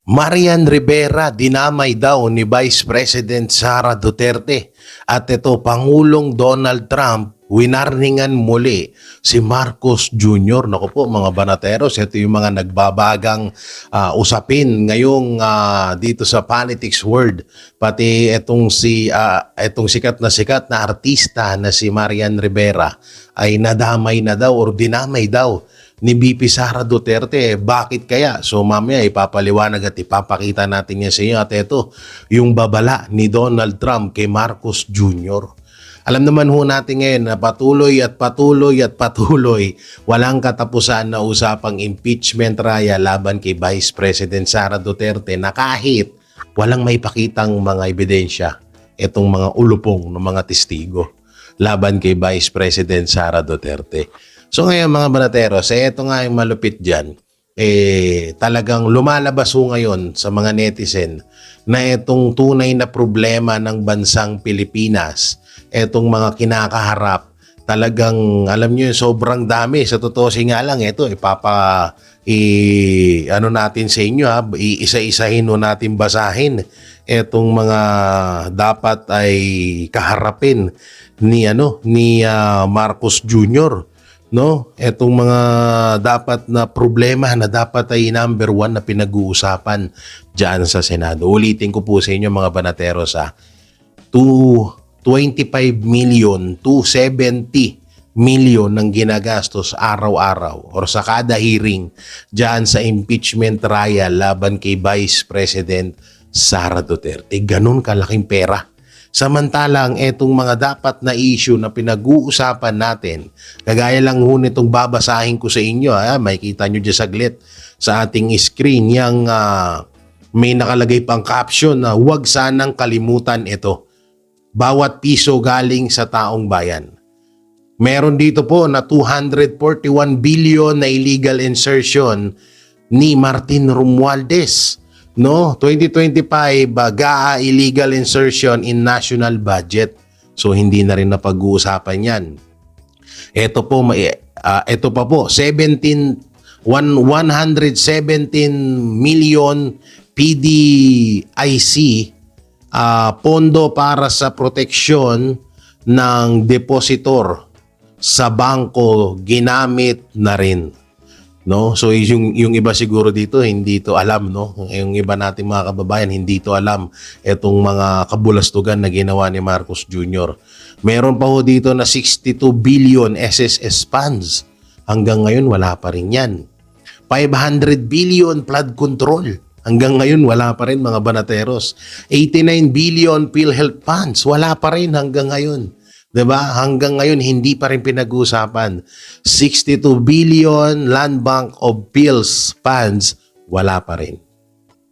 Marian Rivera dinamay daw ni Vice President Sara Duterte at ito Pangulong Donald Trump winarningan muli si Marcos Jr. Naku po mga banateros, ito yung mga nagbabagang usapin ngayong dito sa politics world. Pati itong sikat na artista na si Marian Rivera ay nadamay na daw or dinamay daw ni BP Sara Duterte. Bakit kaya? So mamaya ipapaliwanag at ipapakita natin yan sa inyo. At ito, yung babala ni Donald Trump kay Marcos Jr. Alam naman ho natin ngayon na patuloy at patuloy walang katapusan na usapang impeachment trial laban kay Vice President Sara Duterte na kahit walang maipakitang mga ebidensya itong mga ulupong ng mga testigo laban kay Vice President Sara Duterte. So ngayon mga banateros, ito nga yung malupit dyan, talagang lumalabas ho ngayon sa mga netizen na itong tunay na problema ng bansang Pilipinas, itong mga kinakaharap, talagang alam nyo sobrang dami. Sa totoo nga lang, ito ano natin sa inyo iisa-isahin ho natin basahin itong mga dapat ay kaharapin ni Marcos Jr. No, etong mga dapat na problema na dapat ay number one na pinag-uusapan diyan sa Senado. Ulitin ko po sa inyo mga banateros, 25 million to 70 million ang ginagastos araw-araw or sa kada hearing diyan sa impeachment trial laban kay Vice President Sara Duterte. Ganun kalaking pera. Samantalang etong mga dapat na issue na pinag-uusapan natin, kagaya lang ho nitong babasahin ko sa inyo, makikita nyo dyan saglit sa ating screen, yung may nakalagay pang caption na huwag sanang kalimutan ito. Bawat piso galing sa taong bayan. Meron dito po na 241 billion na illegal insertion ni Martin Romualdez. No, 2025 illegal insertion in national budget. So hindi na rin napag-uusapan 'yan. Ito pa po 117 million PDIC pondo para sa proteksyon ng depositor sa bangko ginamit na rin. No? So yung iba siguro dito hindi to alam, no? Yung iba nating mga kababayan hindi to alam itong mga kabulastugan na ginawa ni Marcos Jr. Meron pa ho dito na 62 billion SSS funds. Hanggang ngayon wala pa rin yan. 500 billion flood control. Hanggang ngayon wala pa rin mga banateros. 89 billion PhilHealth funds. Wala pa rin hanggang ngayon. Diba? Hanggang ngayon, hindi pa rin pinag-uusapan. 62 billion Land Bank of Pills funds, wala pa rin.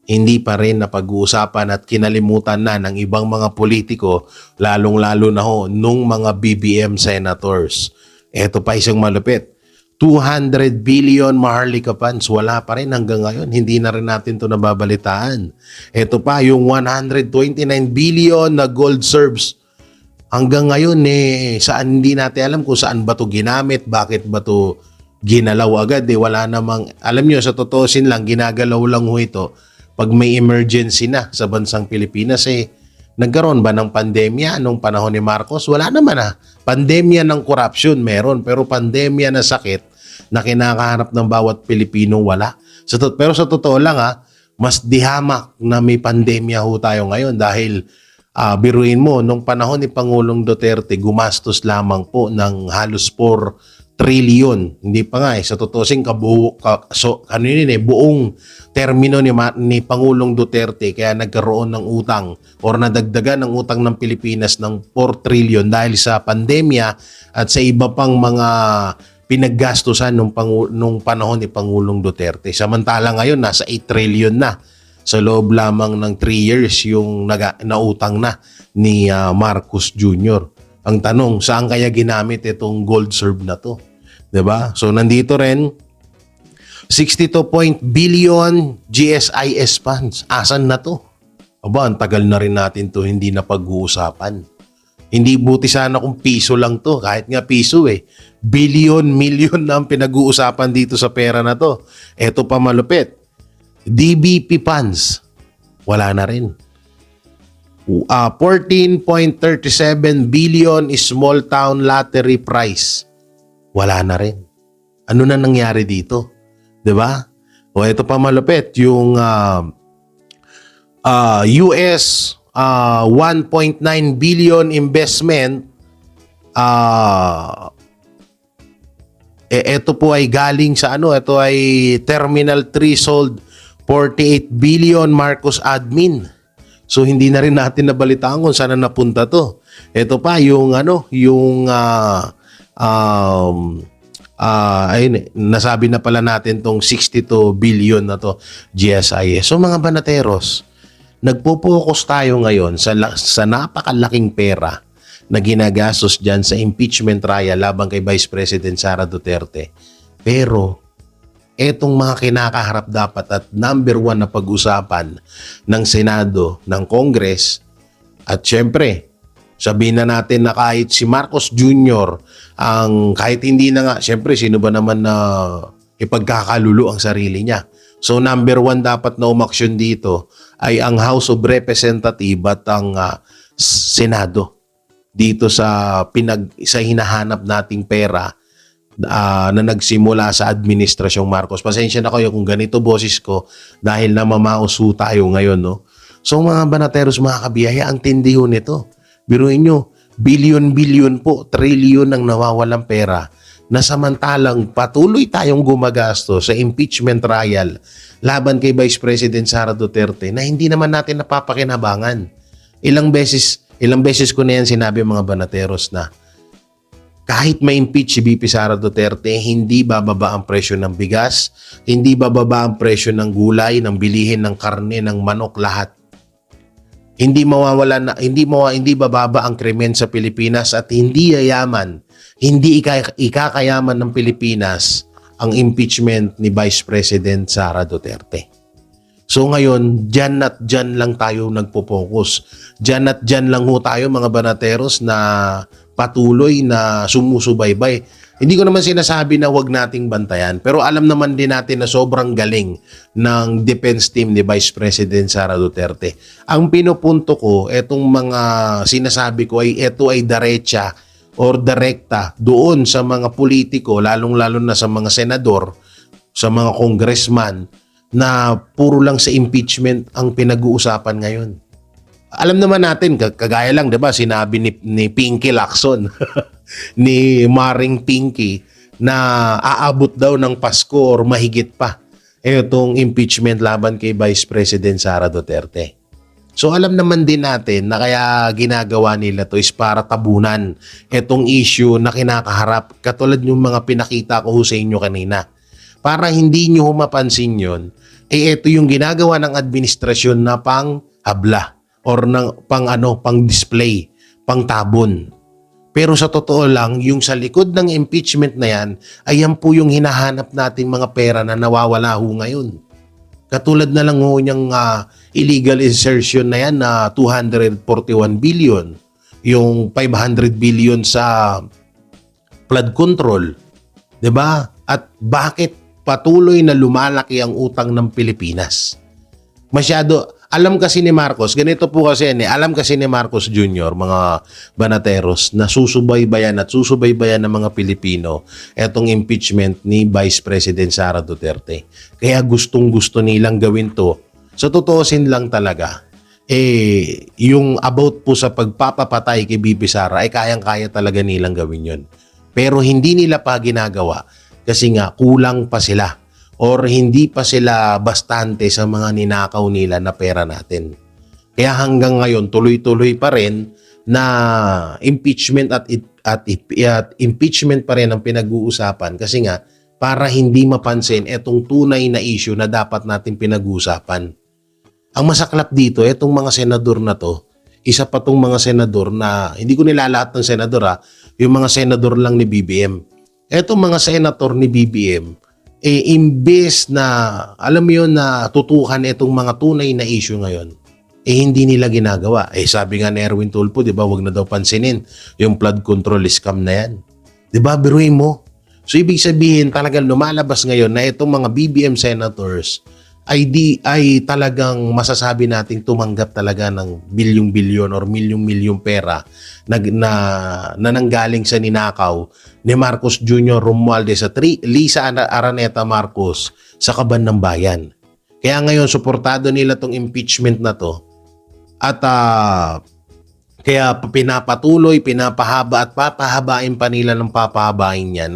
Hindi pa rin napag-uusapan at kinalimutan na ng ibang mga politiko, lalong-lalo na ho, nung mga BBM senators. Ito pa isang malupit. 200 billion Maharlika funds, wala pa rin hanggang ngayon. Hindi na rin natin ito nababalitaan. Ito pa, yung 129 billion na gold serves. Hanggang ngayon saan hindi natin alam kung saan ba ito ginamit, bakit ba ito ginalaw agad. Wala namang, alam nyo, sa totoosin lang, ginagalaw lang ho ito pag may emergency na sa bansang Pilipinas. Nagkaroon ba ng pandemya nung panahon ni Marcos? Wala naman Pandemya ng corruption meron, pero pandemya na sakit na kinakaharap ng bawat Pilipino, wala. Pero sa totoo lang mas dihamak na may pandemya ho tayo ngayon dahil biruin mo, nung panahon ni Pangulong Duterte, gumastos lamang po ng halos 4 trillion. Hindi pa nga sa totosing buong termino ni Pangulong Duterte kaya nagkaroon ng utang or nadagdagan ng utang ng Pilipinas ng 4 trillion dahil sa pandemya at sa iba pang mga pinaggastusan nung panahon ni Pangulong Duterte. Samantala ngayon, nasa 8 trillion na. Sa loob lamang ng 3 years yung nautang na ni Marcos Jr. Ang tanong, saan kaya ginamit itong gold serve na to? 'Di ba? So nandito rin 62 billion GSIS funds. Asan na to? Aba, ang tagal na rin natin to hindi na pag-uusapan. Hindi buti sana kung piso lang to, kahit nga piso billion, million na ang pinag-uusapan dito sa pera na to. Ito pa malupit. DBP funds, wala na rin. 14.37 billion small town lottery prize, wala na rin. Ano na nangyari dito? 'Di ba? O ito pa malupit, yung US 1.9 billion investment, ito po ay galing sa ito ay Terminal 3 sold 48 billion Marcos admin. So hindi na rin natin nabalitaan kung saan na napunta to. Ito pa yung ayun, nasabi na pala natin tong 62 billion na to GSIS. So mga banateros, nagpo-focus tayo ngayon sa napakalaking pera na ginagastos dyan sa impeachment trial laban kay Vice President Sara Duterte. Pero etong mga kinakaharap dapat at number 1 na pag-usapan ng Senado, ng Congress, at syempre, sabihin na natin na kahit si Marcos Jr., kahit hindi na nga, syempre, sino ba naman na ipagkakalulu ang sarili niya? So number 1 dapat na umaksyon dito ay ang House of Representatives at ang Senado. Dito sa hinahanap nating pera na nagsimula sa administrasyong Marcos. Pasensya na kayo kung ganito boses ko dahil namamauso tayo ngayon, no? So mga banateros, mga kabiyaya, ang tindi ho nito. Biruin nyo, bilyon-bilyon po, trilyon ang nawawalang pera na samantalang patuloy tayong gumagastos sa impeachment trial laban kay Vice President Sara Duterte na hindi naman natin napapakinabangan. Ilang beses ko na yan sinabi, mga banateros, na kahit ma-impeach si VP Sara Duterte, hindi bababa ang presyo ng bigas, hindi bababa ang presyo ng gulay, ng bilihin ng karne, ng manok, lahat. Hindi bababa ang krimen sa Pilipinas at hindi ikakayaman ng Pilipinas ang impeachment ni Vice President Sara Duterte. So ngayon, dyan at dyan lang tayo nagpo-focus. Dyan at dyan lang ho tayo, mga banateros, na patuloy na sumusubaybay. Hindi ko naman sinasabi na huwag nating bantayan, pero alam naman din natin na sobrang galing ng defense team ni Vice President Sara Duterte. Ang pinupunto ko, etong mga sinasabi ko ito ay diretsa or direkta doon sa mga politiko, lalong-lalo na sa mga senador, sa mga congressman, na puro lang sa impeachment ang pinag-uusapan ngayon. Alam naman natin, kagaya lang, 'di ba, sinabi ni Pinky Lacson ni Maring Pinky na aabot daw ng Pasko or mahigit pa itong impeachment laban kay Vice President Sara Duterte. So alam naman din natin na kaya ginagawa nila to is para tabunan itong issue na kinakaharap, katulad yung mga pinakita ko sa inyo kanina. Para hindi nyo mapansin yun, ito yung ginagawa ng administrasyon na pang-habla or pang-display, pang-tabon. Pero sa totoo lang, yung sa likod ng impeachment na yan, ay yan po yung hinahanap nating mga pera na nawawala ho ngayon. Katulad na lang ho niyang illegal insertion na yan na 241 billion, yung 500 billion sa flood control. 'Di ba? At bakit patuloy na lumalaki ang utang ng Pilipinas? Alam kasi ni Marcos, ganito po kasi alam kasi ni Marcos Jr., mga banateros, na susubaybayan ng mga Pilipino etong impeachment ni Vice President Sara Duterte. Kaya gustong-gusto nilang gawin to. Sa totoosin lang talaga, yung about po sa pagpapapatay kay VP Sara, ay kayang-kaya talaga nilang gawin yun. Pero hindi nila pa ginagawa kasi nga kulang pa sila or hindi pa sila bastante sa mga ninakaw nila na pera natin. Kaya hanggang ngayon tuloy-tuloy pa rin na impeachment at impeachment pa rin ang pinag-uusapan kasi nga para hindi mapansin etong tunay na issue na dapat natin pinag-uusapan. Ang masaklap dito, etong mga senador na to, isa pa tong mga senador na, hindi ko nilalahat ng senador yung mga senador lang ni BBM. Etong mga senator ni BBM, imbes na, alam mo yun, na tutukan itong mga tunay na issue ngayon, hindi nila ginagawa. Sabi nga ni Erwin Tulfo, di ba, wag na daw pansinin yung flood control scam na yan. Di ba, biruin mo? So, ibig sabihin, talagang lumalabas ngayon na itong mga BBM senators ay talagang masasabi nating tumanggap talaga ng bilyong-bilyon or milyong-milyong pera na nanggaling sa ninakaw ni Marcos Jr. Romualdez at Lisa Araneta Marcos sa kaban ng bayan. Kaya ngayon, suportado nila tong impeachment na to at kaya pinapatuloy, pinapahaba at papahabain pa nila ng papahabain yan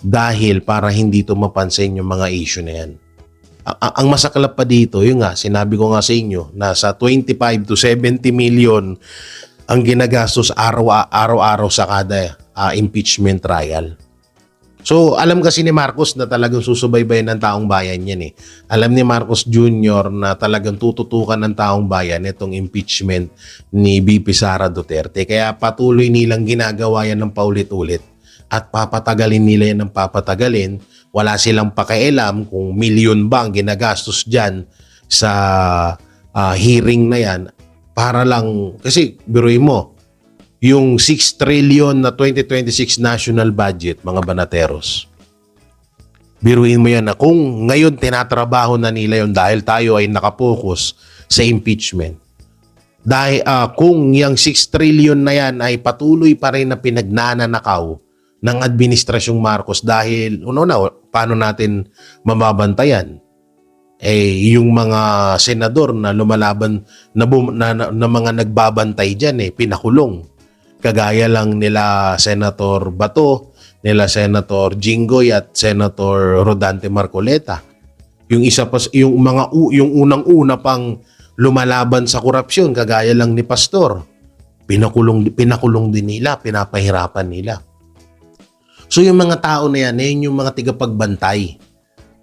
dahil para hindi to mapansin yung mga issue na yan. Ang masaklap pa dito, yung nga, sinabi ko nga sa inyo, nasa 25 to 70 million ang ginagastos araw-araw sa kada impeachment trial. So, alam kasi ni Marcos na talagang susubaybayan ng taong bayan yan eh. Alam ni Marcos Jr. na talagang tututukan ng taong bayan itong impeachment ni VP Sara Duterte. Kaya patuloy nilang ginagawa yan ng paulit-ulit at papatagalin nila yan ng papatagalin. Wala silang pakialam kung milyon ba ang ginagastos dyan sa hearing na yan para lang, kasi biruin mo, yung 6 trillion na 2026 national budget, mga banateros. Biruin mo yan na kung ngayon tinatrabaho na nila yun dahil tayo ay nakapokus sa impeachment. Dahil kung yung 6 trillion na yan ay patuloy pa rin na pinagnanakaw ng Administrasyong Marcos dahil paano natin mababantayan? Yung mga senador na lumalaban na mga nagbabantay diyan pinakulong. Kagaya lang nila Senator Bato, nila Senator Jinggoy at Senator Rodante Marcoleta. Yung yung unang-una pang lumalaban sa korupsyon kagaya lang ni Pastor. Pinakulong din nila, pinapahirapan nila. So yung mga tao na yan yung mga tigapagbantay.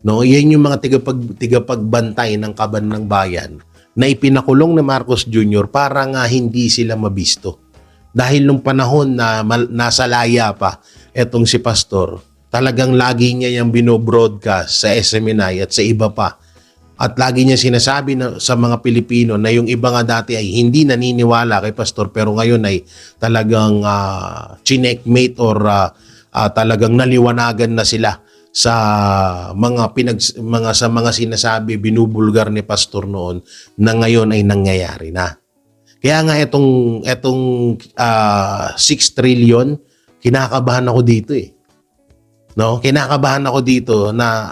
No, yan yung mga tigapagbantay ng kaban ng bayan na ipinakulong ni Marcos Jr. para nga hindi sila mabisto. Dahil nung panahon na nasa laya pa etong si Pastor, talagang lagi niya yung binobroadcast sa SMNI at sa iba pa. At lagi niya sinasabi sa mga Pilipino na yung iba nga dati ay hindi naniniwala kay Pastor pero ngayon ay talagang chineckmate or talagang naliwanagan na sila sa mga sinasabi binubulgar ni Pastor noon na ngayon ay nangyayari na. Kaya nga etong 6 trillion kinakabahan ako dito No? Kinakabahan ako dito na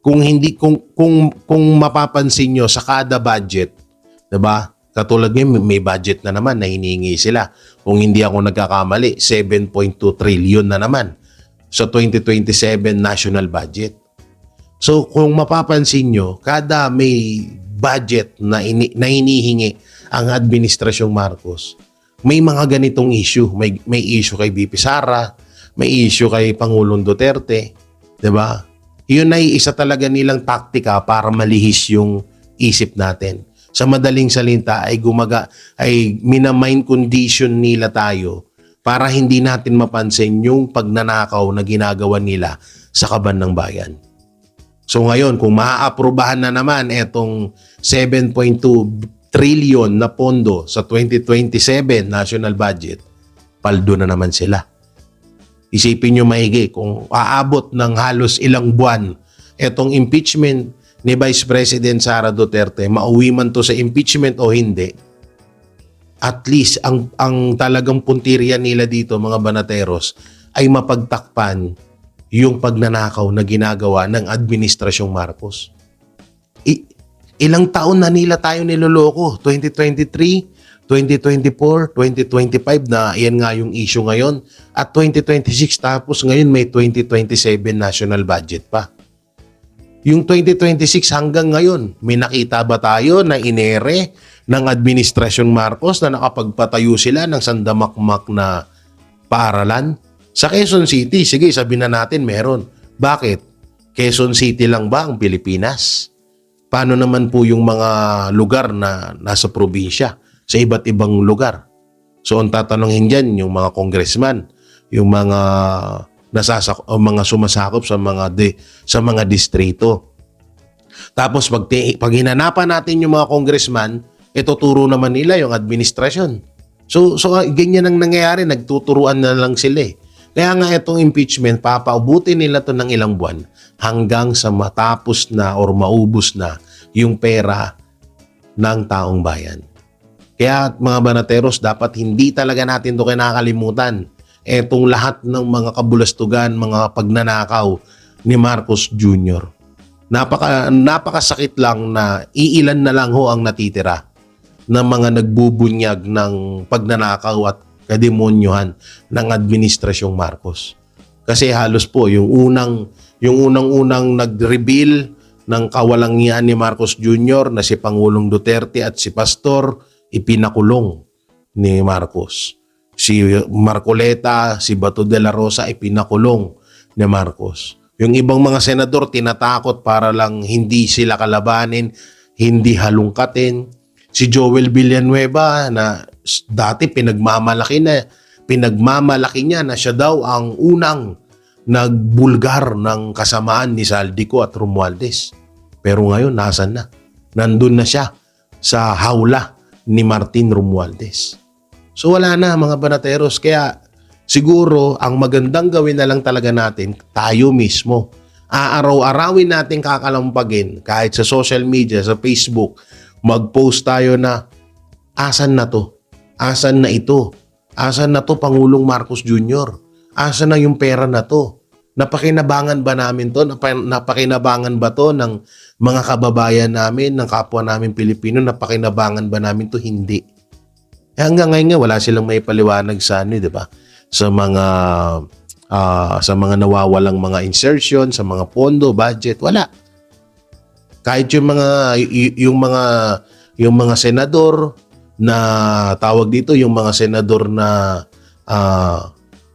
kung mapapansin nyo sa kada budget, 'di ba? Katulad ngayon, may budget na naman na hinihingi sila. Kung hindi ako nagkakamali, 7.2 trillion na naman sa 2027 national budget. So kung mapapansin nyo, kada may budget na hinihingi ang Administrasyong Marcos, may mga ganitong issue. May issue kay VP Sara, may issue kay Pangulong Duterte. 'Di ba? Yun ay isa talaga nilang taktika para malihis yung isip natin. Sa madaling salita ay minamind condition nila tayo para hindi natin mapansin yung pagnanakaw na ginagawa nila sa kaban ng bayan. So ngayon, kung maaaprobahan na naman itong 7.2 trillion na pondo sa 2027 national budget, paldo na naman sila. Isipin nyo maigi kung aabot ng halos ilang buwan itong impeachment ni Vice President Sara Duterte, mauwi man to sa impeachment o hindi, at least ang talagang puntirya nila dito, mga banateros, ay mapagtakpan yung pagnanakaw na ginagawa ng Administrasyong Marcos. Ilang taon na nila tayo niloloko? 2023, 2024, 2025 na yan nga yung issue ngayon, at 2026 tapos ngayon may 2027 national budget pa. Yung 2026 hanggang ngayon, may nakita ba tayo na inere ng Administrasyong Marcos na nakapagpatayo sila ng sandamakmak na paaralan? Sa Quezon City, sige, sabihin na natin meron. Bakit? Quezon City lang ba ang Pilipinas? Paano naman po yung mga lugar na nasa probinsya, sa iba't ibang lugar? So, ang tatanungin dyan, yung mga congressman, yung mga mga sumasakop sa mga distrito. Tapos pag hinanapan natin yung mga congressman, ituturo naman nila yung administrasyon. So ganyan ang nangyayari, nagtuturuan na lang sila. Kaya nga itong impeachment, papaubutin nila to ng ilang buwan hanggang sa matapos na or maubos na yung pera ng taong bayan. Kaya mga banateros, dapat hindi talaga natin ito kinakalimutan. Etong lahat ng mga kabulastugan, mga pagnanakaw ni Marcos Jr. Napakasakit lang na iilan na lang ho ang natitira ng mga nagbubunyag ng pagnanakaw at kademonyohan ng Administrasyong Marcos. Kasi halos po yung unang nag-reveal ng kawalangian ni Marcos Jr. na si Pangulong Duterte at si Pastor, ipinakulong ni Marcos. Si Marcoleta, si Bato de la Rosa, ipinakulong ni Marcos. Yung ibang mga senador tinatakot para lang hindi sila kalabanin, hindi halungkatin. Si Joel Villanueva na dati pinagmamalaki niya na siya daw ang unang nagbulgar ng kasamaan ni Saldico at Romualdez. Pero ngayon, nasan na? Nandun na siya sa hawla ni Martin Romualdez. So wala na mga banateros. Kaya siguro ang magandang gawin na lang talaga natin, tayo mismo. Aaraw-arawin natin kakalampagin kahit sa social media, sa Facebook, mag-post tayo na asan na to? Asan na ito? Asan na to Pangulong Marcos Jr.? Asan na yung pera na to? Napakinabangan ba namin to? Napakinabangan ba to ng mga kababayan namin, ng kapwa namin Pilipino? Napakinabangan ba namin to? Hindi. Hanggang ngayon nga, wala silang may paliwanag sa ano, di ba? Sa mga nawawalang mga insertion, sa mga pondo, budget, wala. Kahit yung mga senador na tawag dito, yung mga senador na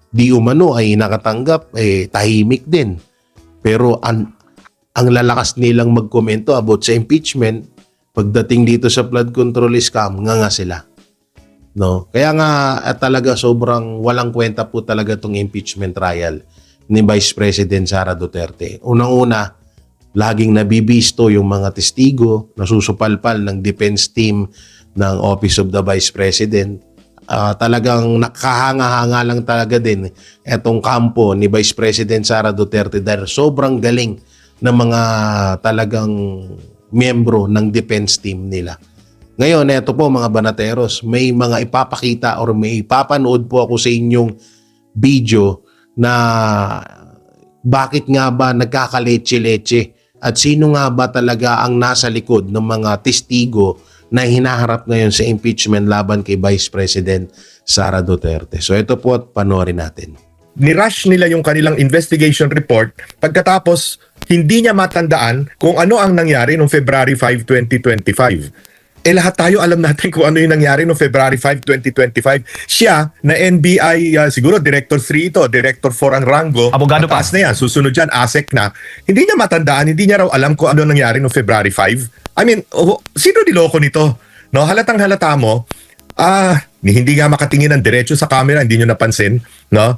di umano ay nakatanggap, tahimik din. Pero ang lalakas nilang magkomento about sa impeachment, pagdating dito sa flood control scam, nga sila. No? Kaya nga talaga sobrang walang kwenta po talaga itong impeachment trial ni Vice President Sara Duterte. Unang-una, laging nabibisto yung mga testigo, nasusupalpal ng defense team ng Office of the Vice President. Talagang nakahanga-hanga lang talaga din etong kampo ni Vice President Sara Duterte dahil sobrang galing ng mga talagang miyembro ng defense team nila. Ngayon, eto po mga banateros, may mga ipapakita or may ipapanood po ako sa inyong video na bakit nga ba nagkakaletse-letse at sino nga ba talaga ang nasa likod ng mga testigo na hinaharap ngayon sa impeachment laban kay Vice President Sara Duterte. So ito po at panoorin natin. Nirush nila yung kanilang investigation report pagkatapos hindi niya matandaan kung ano ang nangyari noong February 5, 2025. Lahat tayo alam natin kung ano yung nangyari noong February 5, 2025. Siya na NBI, siguro Director 3 ito, Director 4 ang rango. Abogado pa. Taas na yan, susunod dyan, ASEC na. Hindi niya matandaan, hindi niya raw alam kung ano nangyari noong February 5. I mean, sino niloko nito? No, halatang halata mo, hindi nga makatingin ng diretso sa camera, hindi niyo napansin, no?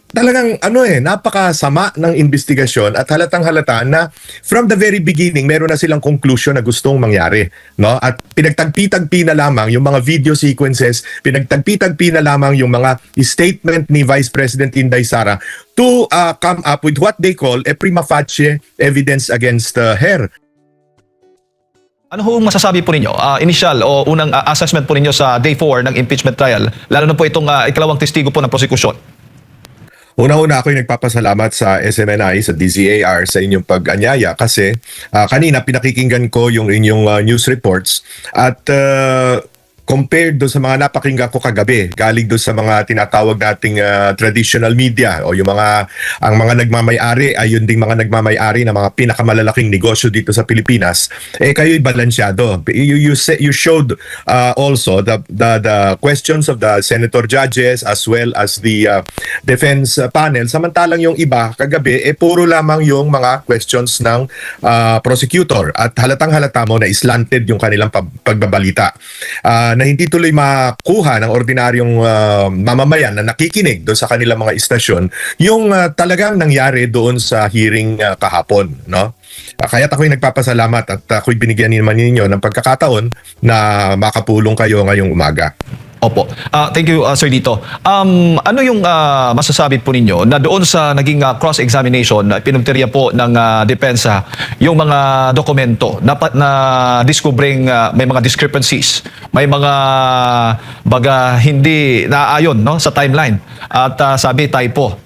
Talagang napakasama ng investigasyon at halatang halata na from the very beginning meron na silang conclusion na gustong mangyari, no? At pinagtagpi-tagpi na lamang yung mga video sequences, pinagtagpi-tagpi na lamang yung mga statement ni Vice President Inday Sara to come up with what they call a prima facie evidence against her. Ano hong masasabi po ninyo? Initial o unang assessment po ninyo sa day 4 ng impeachment trial, lalo na po itong ikalawang testigo po ng prosekusyon? Una-una ako yung nagpapasalamat sa SMNI, sa DZAR sa inyong pag-anyaya kasi kanina pinakikinggan ko yung inyong news reports at compared doon sa mga napakinggan ko kagabi, galing doon sa mga tinatawag nating traditional media o yung ang mga nagmamay-ari ay yun ding mga nagmamay-ari ng mga pinakamalalaking negosyo dito sa Pilipinas, kayo'y balansyado. You showed also the questions of the senator judges as well as the defense panel, samantalang yung iba kagabi puro lamang yung mga questions ng prosecutor at halatang halata mo na slanted yung kanilang pagbabalita. Na hindi tuloy makuha ng ordinaryong mamamayan na nakikinig doon sa kanilang mga istasyon yung talagang nangyari doon sa hearing kahapon, no? Kaya't ako'y nagpapasalamat at ako'y binigyan naman ninyo ng pagkakataon na makapulong kayo ngayong umaga. Opo. Thank you, Sir Dito. Ano yung masasabi po ninyo na doon sa naging cross-examination na pinuntirya po ng depensa yung mga dokumento na discovering may mga discrepancies, may mga baga hindi naaayon, no, sa timeline at sabi typo.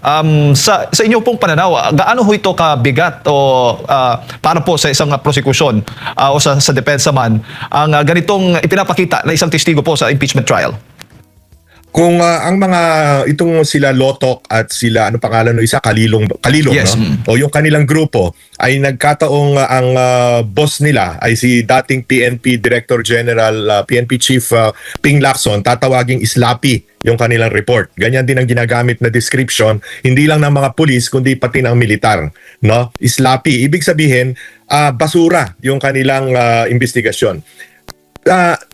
Sa inyo pong pananaw, gaano ho ito kabigat o para po sa isang prosecution o sa depensa man ang ganitong ipinapakita na isang testigo po sa impeachment trial? Kung ang mga itong sila Lotok at sila ano pangalan no isa Kalilong Yes. no? O yung kanilang grupo ay nagkataong ang boss nila ay si dating PNP Director General PNP Chief Ping Lacson, tatawaging Islapi yung kanilang report. Ganyan din ang ginagamit na description, hindi lang ng mga pulis kundi pati ng militar, no? Islapi, ibig sabihin basura yung kanilang investigasyon.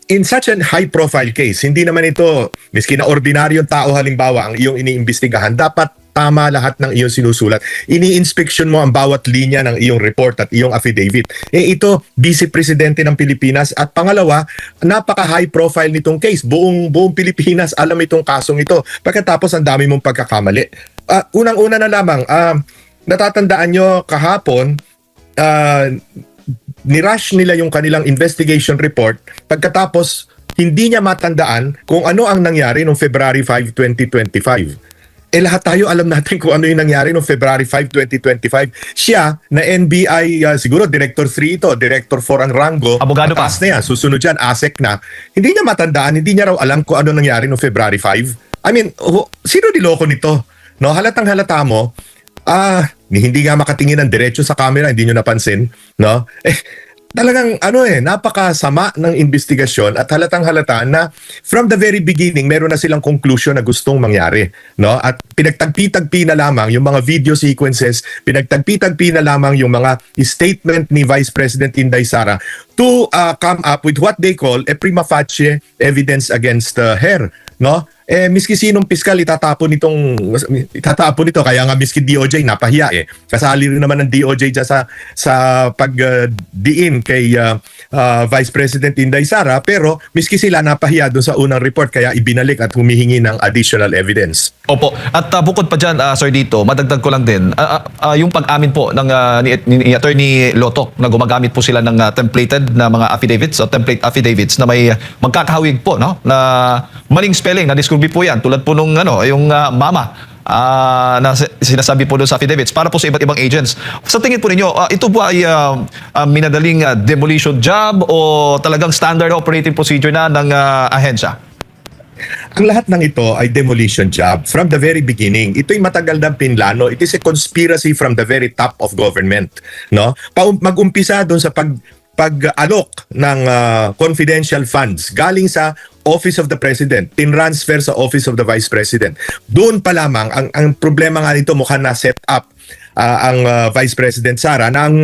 In such a high-profile case, hindi naman ito, miski na ordinaryong tao halimbawa ang iyong iniimbestigahan, dapat tama lahat ng iyong sinusulat. Ini-inspection mo ang bawat linya ng iyong report at iyong affidavit. Ito, Vice Presidente ng Pilipinas at pangalawa, napaka-high profile nitong case. Buong Pilipinas alam itong kasong ito. Pagkatapos ang dami mong pagkakamali. Unang-una na lamang, natatandaan nyo kahapon, nirush nila yung kanilang investigation report pagkatapos hindi niya matandaan kung ano ang nangyari noong February 5, 2025. Lahat tayo alam natin kung ano yung nangyari noong February 5, 2025. Siya na NBI, siguro Director 3 ito, Director 4 ang rango. Abogado pa. Mataas na yan, susunod dyan, ASEC na. Hindi niya matandaan, hindi niya raw alam kung ano nangyari noong February 5. I mean, sino niloko nito? No, halatang halata mo, hindi nga makatingin ng diretso sa camera, hindi nyo napansin, no? Talagang napakasama ng investigasyon at halatang halata na from the very beginning meron na silang conclusion na gustong mangyari, no? At pinagtagpi-tagpi na lamang yung mga video sequences, pinagtagpi-tagpi na lamang yung mga statement ni Vice President Inday Sara to come up with what they call a prima facie evidence against her, no? Miski sinong piskal itatapon nito, kaya nga miski DOJ napahiya kasali rin naman ng DOJ dyan sa pagdiin kay Vice President Inday Sara, pero miski sila napahiya doon sa unang report kaya ibinalik at humihingi ng additional evidence. Opo. At bukod pa dyan, Sir Dito, madagdag ko lang din, yung pag-amin po ng ni Attorney Lotok na gumagamit po sila ng templated na mga affidavits o template affidavits na may magkakahawig po, no, na maling spelling na discovery po yan tulad po nung yung mama na sinasabi po doon sa affidavits para po sa iba't ibang agents. Sa tingin po ninyo, ito po ay minadaling demolition job o talagang standard operating procedure na ng ahensya? Ang lahat ng ito ay demolition job from the very beginning. Ito'y matagal ng pinlano. It is a conspiracy from the very top of government, no? Mag-umpisa doon sa pag-alok ng confidential funds galing sa Office of the President, tinransfer sa Office of the Vice President. Doon pa lamang, ang problema nga nito mukhang na-set up ang Vice President Sara na ang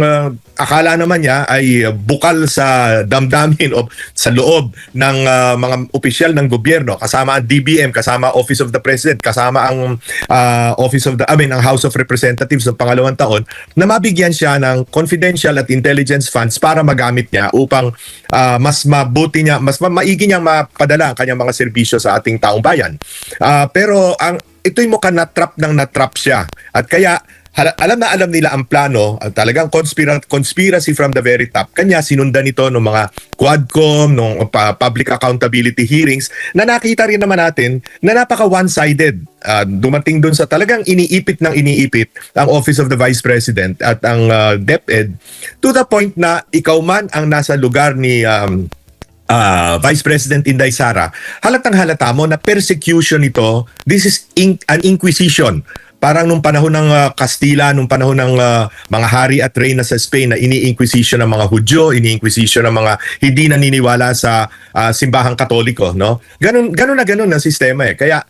akala naman niya ay bukal sa damdamin o sa loob ng mga opisyal ng gobyerno, kasama ang DBM, kasama Office of the President, kasama ang ang House of Representatives ng pangalawang taon, na mabigyan siya ng confidential at intelligence funds para magamit niya upang mas mabuti niya, mas maigi niyang mapadala ang kanyang mga serbisyo sa ating taong bayan. Pero ito'y mukhang na-trap siya. At kaya alam na alam nila ang plano, talagang conspiracy from the very top. Kanya sinundan ito ng mga Quadcom, ng public accountability hearings, na nakita rin naman natin na napaka one-sided. Dumating dun sa talagang iniipit ang Office of the Vice President at ang DepEd, to the point na ikaw man ang nasa lugar ni Vice President Inday Sara, halatang halata mo na persecution ito. This is an inquisition. Parang nung panahon ng Kastila, nung panahon ng mga hari at reyna sa Spain na ini-inquisition ng mga Hudyo, ini-inquisition ng mga hindi naniniwala sa simbahang Katoliko, no? Ganun ang sistema Kaya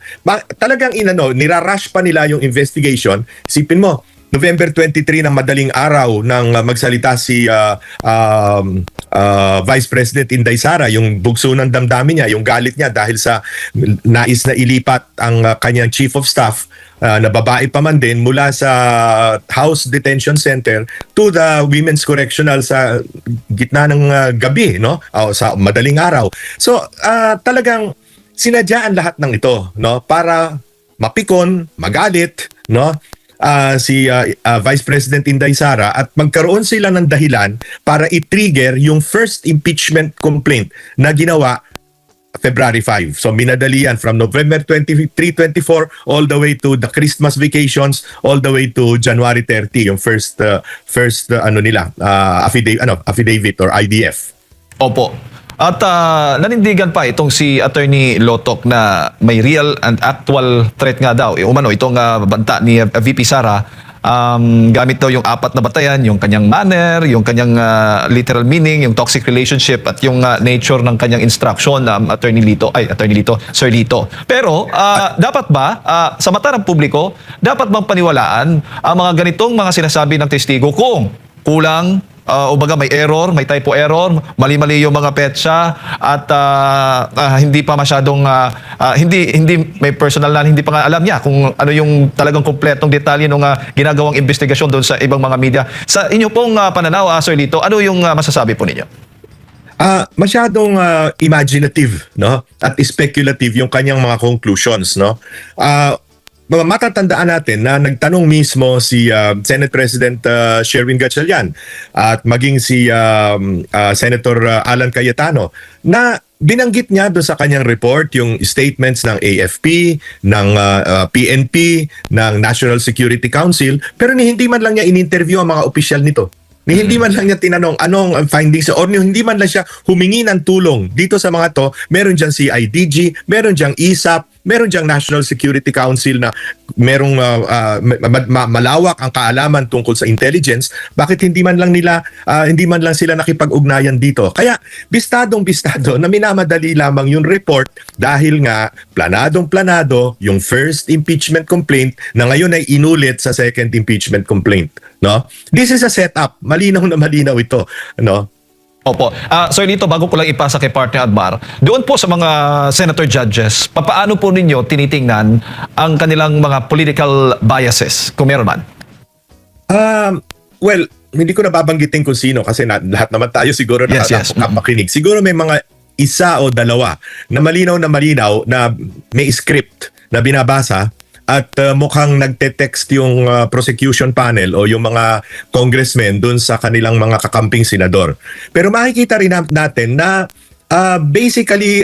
talagang nirarush pa nila yung investigation. Isipin mo, November 23 ng madaling araw nang magsalita si Vice President Inday Sara, yung bugso ng damdamin niya, yung galit niya dahil sa nais na ilipat ang kanyang Chief of Staff na babae pa man din mula sa House Detention Center to the Women's Correctional sa gitna ng gabi, no? Sa madaling araw. So talagang Sinadya ang lahat ng ito, no, para mapikon, magalit, no, si Vice President Inday Sara at magkaroon sila ng dahilan para i-trigger yung first impeachment complaint na ginawa February 5. So minadalian from November 23, 24 all the way to the Christmas vacations, all the way to January 30, yung first affidavit or IDF. Opo. At nanindigan pa itong si Attorney Lotok na may real and actual threat nga daw. Umano, itong banta ni VP Sara, gamit daw yung 4 na batayan, yung kanyang manner, yung kanyang literal meaning, yung toxic relationship, at yung nature ng kanyang instruction, Sir Lito. Pero, dapat ba, sa mata ng publiko, dapat bang paniwalaan ang mga ganitong mga sinasabi ng testigo kung kulang, o baga may error, may typo error, mali-mali yung mga petsa, at hindi pa masyadong hindi may personal na hindi pa nga alam niya kung ano yung talagang kumpletong detalye ng ginagawang investigasyon doon sa ibang mga media. Sa inyo pong pananaw, Sir Lito, ano yung masasabi po ninyo? Masyadong imaginative, no, at speculative yung kanyang mga conclusions, no. Matatandaan natin na nagtanong mismo si Senate President Sherwin Gatchalian at maging si Senator Alan Cayetano na binanggit niya doon sa kanyang report yung statements ng AFP, ng PNP, ng National Security Council, pero hindi man lang niya in-interview ang mga opisyal nito. Hindi man lang niya tinanong anong findings or hindi man lang siya humingi ng tulong dito sa mga to. Meron diyang CIDG, meron diyang ISAP, meron diyang National Security Council na merong malawak ang kaalaman tungkol sa intelligence. Bakit hindi man lang sila nakipag-ugnayan dito? Kaya bistadong na minamadali lamang yung report dahil nga planadong-planado yung first impeachment complaint na ngayon ay inulit sa second impeachment complaint, no? This is a setup. Malinaw na malinaw ito, no? Opo. Sir Lito, bago ko lang ipasa kay Partner Admar, doon po sa mga senator judges, papaano po ninyo tinitingnan ang kanilang mga political biases, kung meron man? Well, hindi ko nababanggitin kung sino kasi lahat naman tayo siguro Yes. makinig. Siguro may mga isa o dalawa na malinaw na may script na binabasa at mukhang nagte-text yung prosecution panel o yung mga congressmen dun sa kanilang mga kakamping senador. Pero makikita rin natin na basically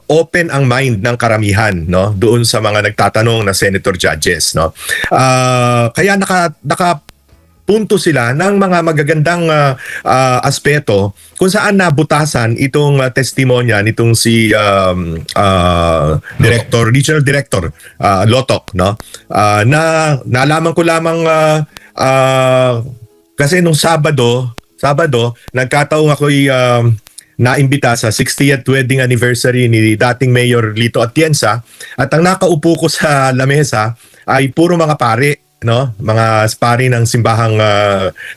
open ang mind ng karamihan, no, doon sa mga nagtatanong na senator judges, no. Kaya punto sila ng mga magagandang aspeto kung saan nabutasan itong testimonya nitong si Regional Director Lotok, no, na nalaman ko lamang kasi nung Sabado nagkataong ako'y naimbita sa 60th wedding anniversary ni dating Mayor Lito Atienza at ang nakaupo ko sa lamesa ay puro mga pare, no, mga pari ng simbahang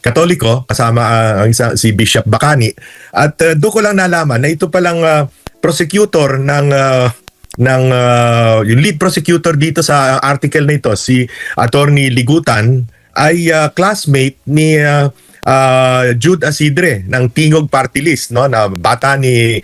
Katoliko kasama si Bishop Bacani at doon ko lang nalaman na ito palang prosecutor ng yung lead prosecutor dito sa article na ito, si Attorney Ligutan, ay classmate ni Jude Asidre ng Tingog Party List, no, na bata ni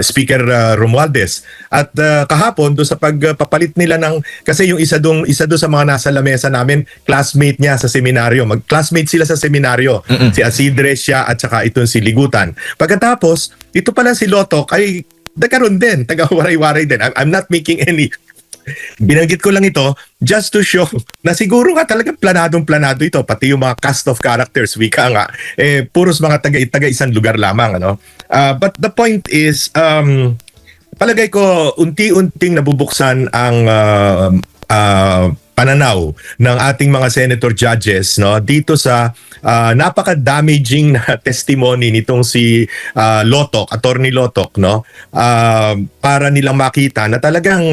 Speaker Romualdez. At kahapon do sa pagpapalit nila kasi yung isa doon sa mga nasa lamesa namin, classmate niya sa seminaryo. Classmate sila sa seminaryo. Si Asidre siya at saka itong si Ligutan. Pagkatapos, ito pala si Lotok ay nagkaroon din, taga-waray-waray din. I'm not making any. Binanggit ko lang ito just to show na siguro nga talaga planadong-planado ito, pati yung mga cast of characters, wika nga, puros mga taga isang lugar lamang, ano. But the point is, palagay ko unti-unting nabubuksan ang pananaw ng ating mga senator judges, no, dito sa napaka-damaging na testimony nitong si Lotok, Attorney Lotok, no, para nilang makita na talagang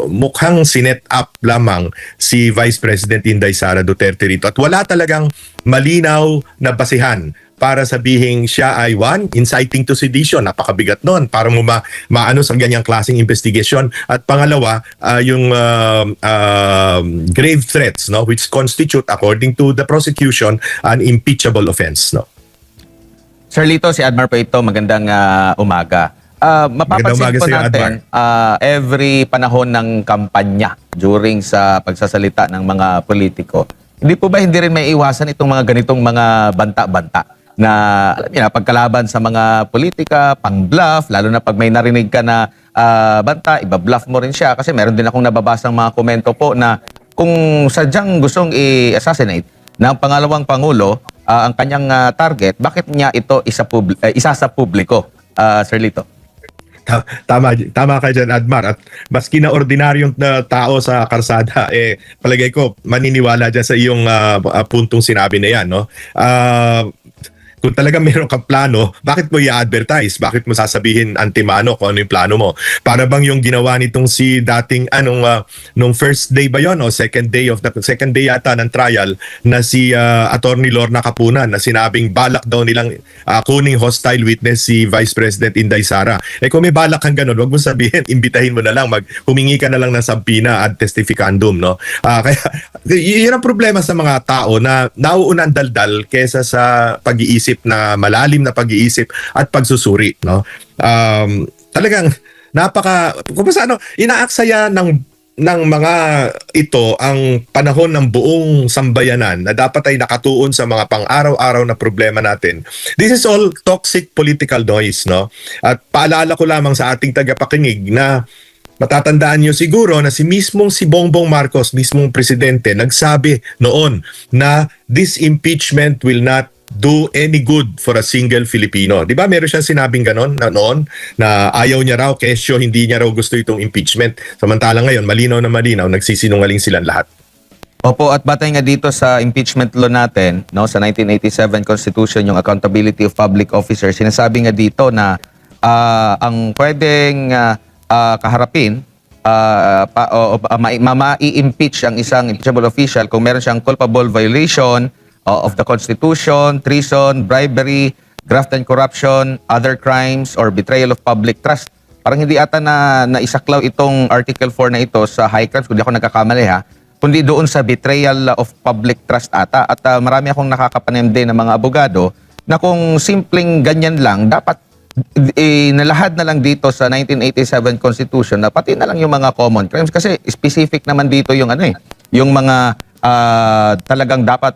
mukhang sinet up lamang si Vice President Inday Sara Duterte rito at wala talagang malinaw na basehan para sabihin siya ay inciting to sedition. Napakabigat nun para mo maano sa ganyang klaseng investigation. At pangalawa, yung grave threats, no, which constitute, according to the prosecution, an impeachable offense, no. Sir Lito, si Admar po ito. Magandang umaga. Magandang Mapapansin umaga po sa iyo, natin every panahon ng kampanya during sa pagsasalita ng mga politiko. Hindi rin may iwasan itong mga ganitong mga banta-banta na alam niyo na pagkalaban sa mga politika, pang-bluff, lalo na pag may narinig ka na banta, iba-bluff mo rin siya kasi meron din akong nababasang mga komento po na kung sadyang gustong i-assassinate ng pangalawang pangulo ang kanyang target, bakit niya ito isa sa publiko, Sir Lito? Tama ka dyan, Admar. At maski na ordinaryong tao sa karsada, palagay ko, maniniwala dyan sa iyong puntong sinabi na yan. No? Kung talaga meron kang plano, bakit mo i-advertise? Bakit mo sasabihin antimano kung ano yung plano mo? Para bang yung ginawa nitong si dating nung first day ba yon o second day yata ng trial na si Attorney Lorna Capunan na sinabing balak daw nilang kuning hostile witness si Vice President Inday Sara. Kung may balak kang ganun, wag mo sabihin, imbitahin mo na lang, humingi ka na lang ng sampina ad testificandum, no? Kaya yun ang problema sa mga tao na nauuna ang daldal kesa sa pag-iisip na malalim na pag-iisip at pagsusuri, no? Talagang kung paano inaaksaya ng mga ito ang panahon ng buong sambayanan na dapat ay nakatuon sa mga pang-araw-araw na problema natin. This is all toxic political noise, no? At paalala ko lamang sa ating tagapakinig na matatandaan niyo siguro na si Bongbong Marcos, mismong presidente, nagsabi noon na this impeachment will not do any good for a single Filipino. Di ba meron siyang sinabing ganon noon na ayaw niya raw, kesyo hindi niya raw gusto itong impeachment. Samantalang ngayon, malinaw na malinaw, nagsisinungaling silang lahat. Opo, at batay nga dito sa impeachment law natin, no, sa 1987 Constitution, yung accountability of public officers, sinasabi nga dito na ang pwedeng kaharapin ma-impeach ang isang impeachable official kung meron siyang culpable violation of the Constitution, treason, bribery, graft and corruption, other crimes, or betrayal of public trust. Parang hindi ata na isaklaw itong Article 4 na ito sa high crimes, kung di ako nagkakamali ha, kundi doon sa betrayal of public trust ata. At marami akong nakakapanim din ng mga abogado na kung simpleng ganyan lang, dapat nalahad na lang dito sa 1987 Constitution na pati na lang yung mga common crimes kasi specific naman dito yung yung mga talagang dapat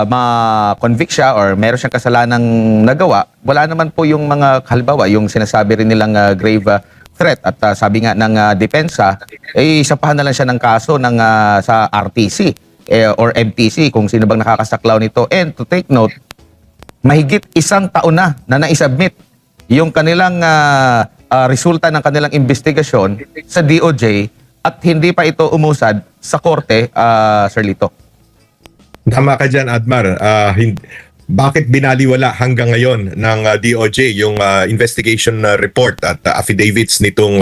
ma-convict siya or meron siyang kasalanang nagawa. Wala naman po yung mga halimbawa, yung sinasabi rin nilang grave threat at sabi nga ng depensa, isapahan na lang siya ng kaso sa RTC or MTC kung sino bang nakakasaklaw nito. And to take note, mahigit 1 taon na naisubmit yung kanilang resulta ng kanilang investigasyon sa DOJ at hindi pa ito umusad sa korte, Sir Lito. Tama ka dyan, Admar. Bakit binaliwala hanggang ngayon ng DOJ yung investigation report at affidavits nitong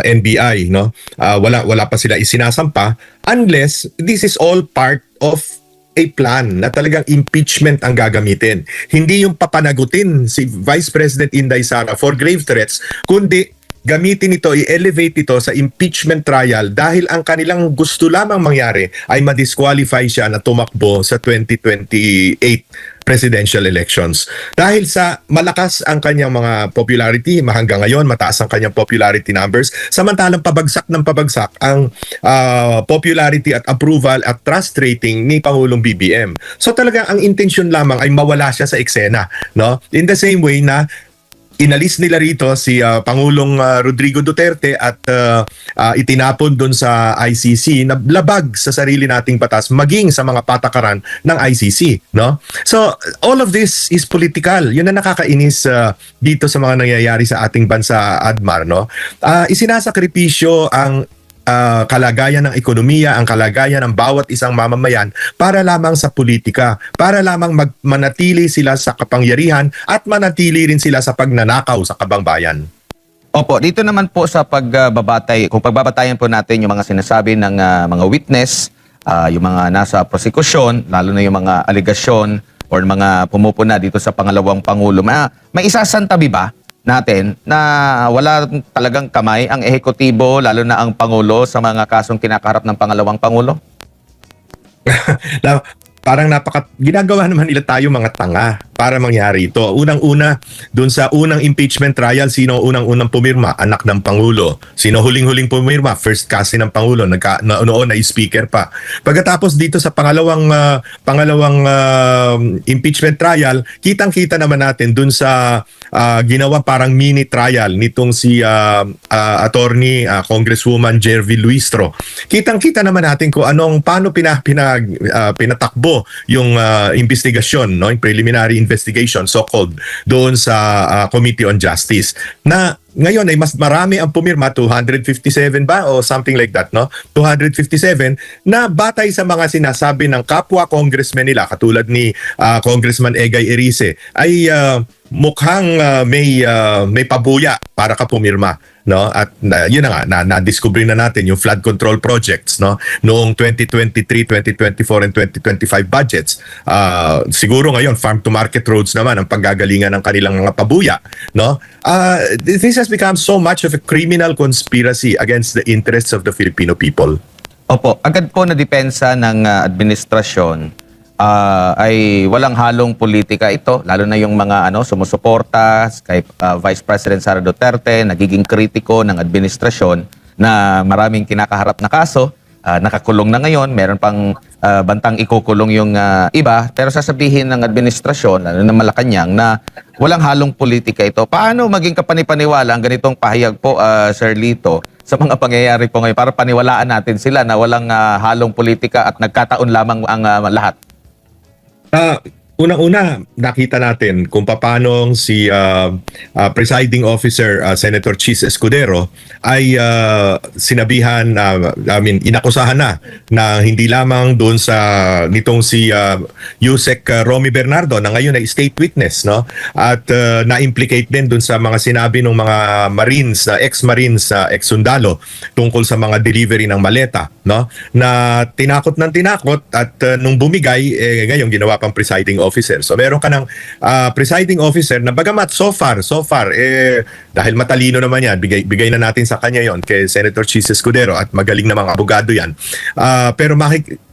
NBI, no? Wala pa sila isinasampa unless this is all part of a plan na talagang impeachment ang gagamitin. Hindi yung papanagutin si Vice President Inday Sara for grave threats, kundi gamitin ito, i-elevate ito sa impeachment trial dahil ang kanilang gusto lamang mangyari ay ma-disqualify siya na tumakbo sa 2028 presidential elections. Dahil sa malakas ang kanyang mga popularity, hanggang ngayon mataas ang kanyang popularity numbers, samantalang pabagsak ng pabagsak ang popularity at approval at trust rating ni Pangulong BBM. So talagang ang intention lamang ay mawala siya sa eksena, no? In the same way na inalis nila rito si Pangulong Rodrigo Duterte at itinapon doon sa ICC na labag sa sarili nating batas maging sa mga patakaran ng ICC, no? So all of this is political. Yun na nakakainis dito sa mga nangyayari sa ating bansa, Admar, no? Isinasakripisyo ang kalagayan ng ekonomiya, ang kalagayan ng bawat isang mamamayan para lamang sa politika, para lamang manatili sila sa kapangyarihan at manatili rin sila sa pagnanakaw sa kabangbayan. Opo, dito naman po sa kung pagbabatayan po natin yung mga sinasabi ng mga witness, yung mga nasa prosekusyon, lalo na yung mga aligasyon or mga pumupuna dito sa pangalawang Pangulo, may isasantabi ba natin na wala talagang kamay ang ehekutibo, lalo na ang Pangulo sa mga kasong kinakaharap ng pangalawang Pangulo? Now, parang ginagawa naman nila tayo mga tanga para mangyari ito. Unang-una, dun sa unang impeachment trial, sino unang-unang pumirma? Anak ng Pangulo. Sino huling-huling pumirma? First cousin ng Pangulo, noon na speaker pa. Pagkatapos dito sa pangalawang impeachment trial, kitang-kita naman natin dun sa ginawa parang mini trial nitong si attorney Congresswoman Jervy Luistro. Kitang-kita naman natin kung paano pinatakbo yung investigasyon, no, yung preliminary investigation so-called doon sa Committee on Justice, na ngayon ay mas marami ang pumirma, 257 ba o something like that, no? 257 na batay sa mga sinasabi ng kapwa congressmen nila katulad ni Congressman Egay Erice ay mukhang may pabuya para ka pumirma, no? At yun na nga, na-discover na natin yung flood control projects, no, noong 2023, 2024 and 2025 budgets. Siguro ngayon farm to market roads naman ang paggagalingan ng kanilang mga pabuya, no? This has become so much of a criminal conspiracy against the interests of the Filipino people. Opo, agad po na depensa ng administrasyon ay walang halong politika ito, lalo na yung mga sumusuporta kay Vice President Sara Duterte, nagiging kritiko ng administrasyon na maraming kinakaharap na kaso, nakakulong na ngayon, meron pang bantang ikukulong yung iba, pero sasabihin ng administrasyon, lalo na Malacanang, na walang halong politika ito. Paano maging kapanipaniwala ang ganitong pahayag po, Sir Lito, sa mga pangyayari po ngayon para paniwalaan natin sila na walang halong politika at nagkataon lamang ang lahat? Unang-una, nakita natin kung paano si presiding officer Senator Chis Escudero ay sinabihan, inakusahan na hindi lamang doon sa nitong si Yusek Romy Bernardo na ngayon ay state witness, no? At na-implicate din doon sa mga sinabi ng mga Marines, ex-Marines, ex-sundalo tungkol sa mga delivery ng maleta, no? Na tinakot at nung bumigay, ngayon ginawa pang presiding officer. So meron ka ng presiding officer na bagamat so far dahil matalino naman yan, bigay na natin sa kanya yon kay Senator Chis Escudero at magaling na mga abogado yan. Pero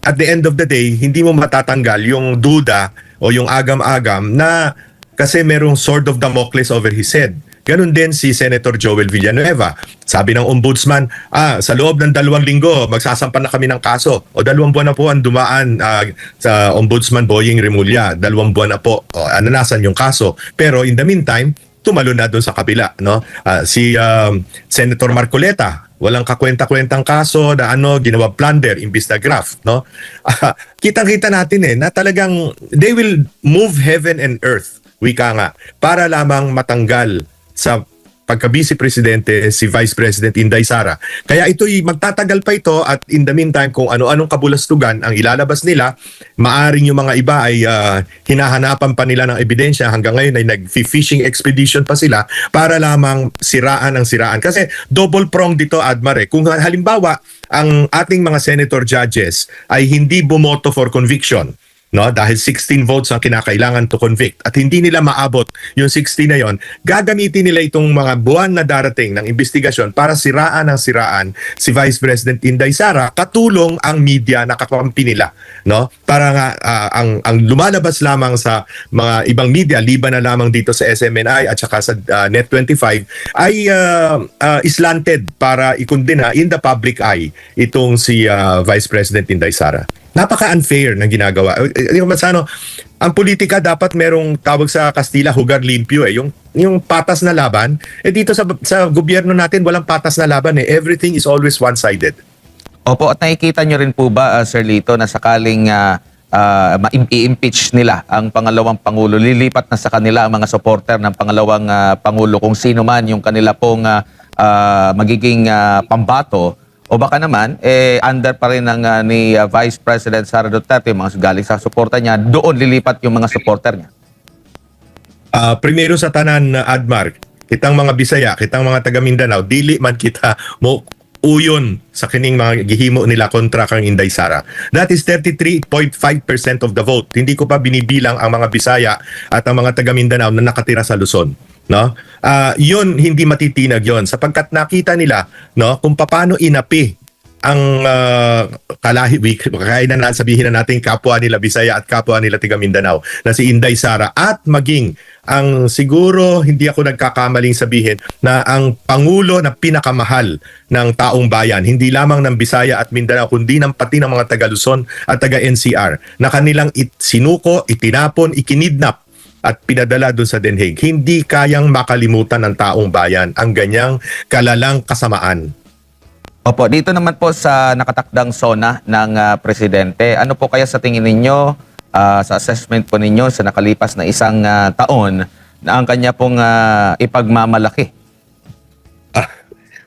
at the end of the day, hindi mo matatanggal yung duda o yung agam-agam na kasi merong sword of Damocles over his head. Ganun din si Senator Joel Villanueva. Sabi ng ombudsman, sa loob ng 2 linggo, magsasampa na kami ng kaso. O 2 buwan na po ang dumaan sa ombudsman Boying Remulla. 2 buwan na po. Nasan yung kaso? Pero in the meantime, tumalo na doon sa kabila, no? Si Senator Marcoleta, walang kakwenta-kwentang kaso na ginawa plunder imbis na graft, no? Kitang-kita natin na talagang they will move heaven and earth, wika nga, para lamang matanggal sa pagka-vice presidente si Vice President Inday Sara. Kaya ito'y magtatagal pa ito at in the meantime kung ano-anong kabulastugan ang ilalabas nila, maaring yung mga iba ay hinahanapan pa nila ng ebidensya, hanggang ngayon ay nag-fishing expedition pa sila para lamang siraan ang siraan. Kasi double prong dito, Admar. Kung halimbawa ang ating mga senator judges ay hindi bumoto for conviction, no, dahil 16 votes ang kinakailangan to convict at hindi nila maabot yung 16 na yon, gagamitin nila itong mga buwan na darating ng investigasyon para siraan si Vice President Inday Sara, katulong ang media na kakampi nila, no? Para nga ang lumalabas lamang sa mga ibang media, liban na lamang dito sa SMNI at saka sa Net25 ay slanted para ikundina in the public eye itong si Vice President Inday Sara. Napaka-unfair ng ginagawa. Ang politika dapat merong tawag sa Kastila, hugar limpyo yung patas na laban. Dito sa gobyerno natin walang patas na laban Everything is always one-sided. Opo, at nakikita nyo rin po ba, Sir Lito, na sakaling i-impeach nila ang pangalawang Pangulo, lilipat na sa kanila ang mga supporter ng pangalawang Pangulo kung sino man yung kanila pong magiging pambato, o baka naman, under pa rin ni Vice President Sara Duterte, yung mga galing sa suporta niya, doon lilipat yung mga supporter niya? Primero sa tanan, Admar, kitang mga Bisaya, kitang mga taga Mindanao, dili man kita mo uyon sa kining mga gihimo nila kontra kang Inday Sara. That is 33.5% of the vote. Hindi ko pa binibilang ang mga Bisaya at ang mga taga Mindanao na nakatira sa Luzon, no? Yun hindi matitinag yon sapagkat nakita nila, no, kung paano inapi ang kainan na sabihin na natin kapwa nila Bisaya at kapwa nila Tiga Mindanao na si Inday Sara, at maging ang siguro hindi ako nagkakamaling sabihin na ang Pangulo na pinakamahal ng taong bayan, hindi lamang ng Bisaya at Mindanao kundi pati ng mga taga Luzon at taga NCR, na kanilang sinuko, itinapon, ikinidnap at pinadala doon sa Den Hague. Hindi kayang makalimutan ng taong bayan ang ganyang kalalang kasamaan. Opo, dito naman po sa nakatakdang SONA ng Presidente, ano po kaya sa tingin ninyo, sa assessment po ninyo sa nakalipas na isang taon na ang kanya pong ipagmamalaki?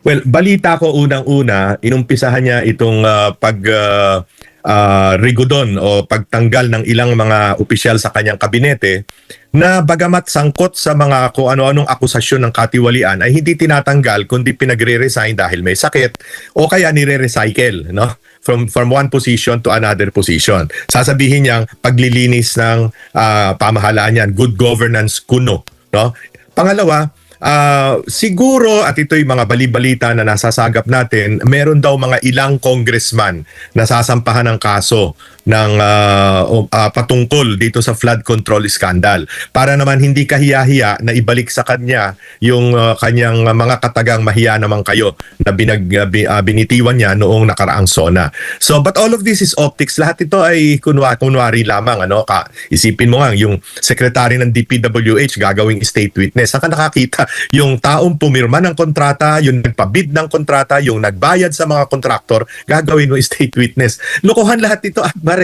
Well, balita ko unang-una, inumpisahan niya itong rigodon o pagtanggal ng ilang mga opisyal sa kanyang kabinete na bagamat sangkot sa mga kung ano-anong akusasyon ng katiwalian ay hindi tinatanggal kundi pinagre-resign dahil may sakit o kaya nire-recycle, no? From one position to another position. Sasabihin niyang paglilinis ng pamahalaan niyan, good governance kuno, no? Pangalawa, siguro, at ito'y mga balibalita na nasasagap natin, meron daw mga ilang congressman na sasampahan ng kaso ng patungkol dito sa flood control scandal para naman hindi kahiya-hiya na ibalik sa kanya yung kanyang mga katagang mahiya naman kayo na binitiwan niya noong nakaraang SONA. So, but all of this is optics. Lahat ito ay kunwari lamang. Isipin mo nga, yung secretary ng DPWH gagawing state witness. Saan ka nakakita yung taong pumirma ng kontrata, yung nagpabid ng kontrata, yung nagbayad sa mga kontraktor, gagawin mo state witness. Lokohan lahat ito, Akbar.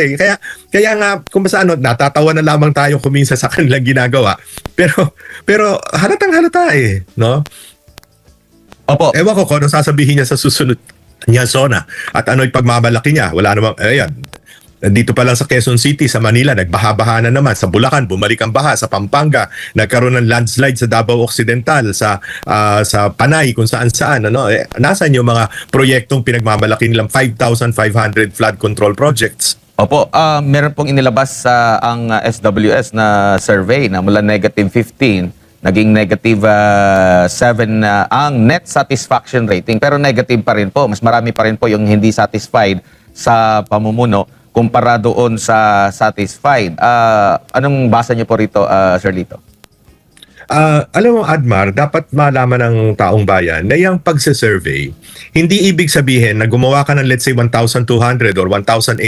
Kaya nga, kung basta natatawa na lamang tayo kuminsan sa kanilang ginagawa. Pero halatang halata no? Opo. Ewan ko kung ano sasabihin niya sa susunod niya SONA at ano'y pagmamalaki niya. Wala namang, ayan. Dito pa lang sa Quezon City, sa Manila, nagbaha-baha na naman. Sa Bulacan, bumalik ang baha. Sa Pampanga, nagkaroon ng landslide sa Davao Occidental, sa Panay, kung saan-saan. Nasaan yung mga proyektong pinagmamalaki nilang 5,500 flood control projects? Opo, meron pong inilabas ang SWS na survey na mula -15, naging -7 ang net satisfaction rating. Pero negative pa rin po. Mas marami pa rin po yung hindi satisfied sa pamumuno kumpara doon sa satisfied. Anong basa niyo po rito, Sir Lito? Alam mo, Admar, dapat malaman ng taong bayan na yung pagsasurvey, hindi ibig sabihin na gumawa ka ng let's say 1,200 or 1,800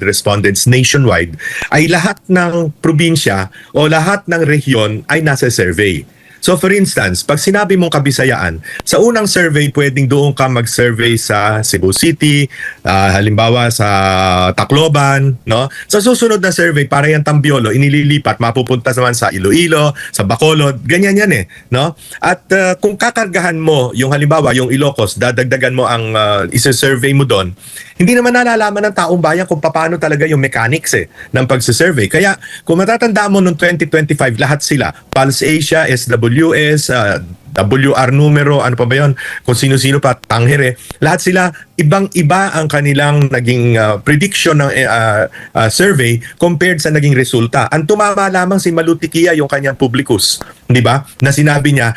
respondents nationwide ay lahat ng probinsya o lahat ng rehiyon ay nasa survey. So for instance, pag sinabi mong Kabisayaan, sa unang survey pwedeng doon ka mag-survey sa Cebu City, halimbawa sa Tacloban, no? Sa susunod na survey para yung Tambiolo, inililipat, mapupunta naman sa Iloilo, sa Bacolod, ganyan yan no? At kung kakargahan mo yung halimbawa yung Ilocos, dadagdagan mo ang isa-survey mo doon, hindi naman nalalaman ng taong bayan kung paano talaga yung mechanics ng pagsasurvey. Kaya kung matatandaan mo noong 2025, lahat sila, Pulse Asia, SWS, WR numero, ano pa ba yun? Kung sino-sino pa, Tangere. Lahat sila, ibang-iba ang kanilang naging prediction ng survey compared sa naging resulta. Ang tumama lamang si Malutikia, yung kanyang publicus, di ba? Na sinabi niya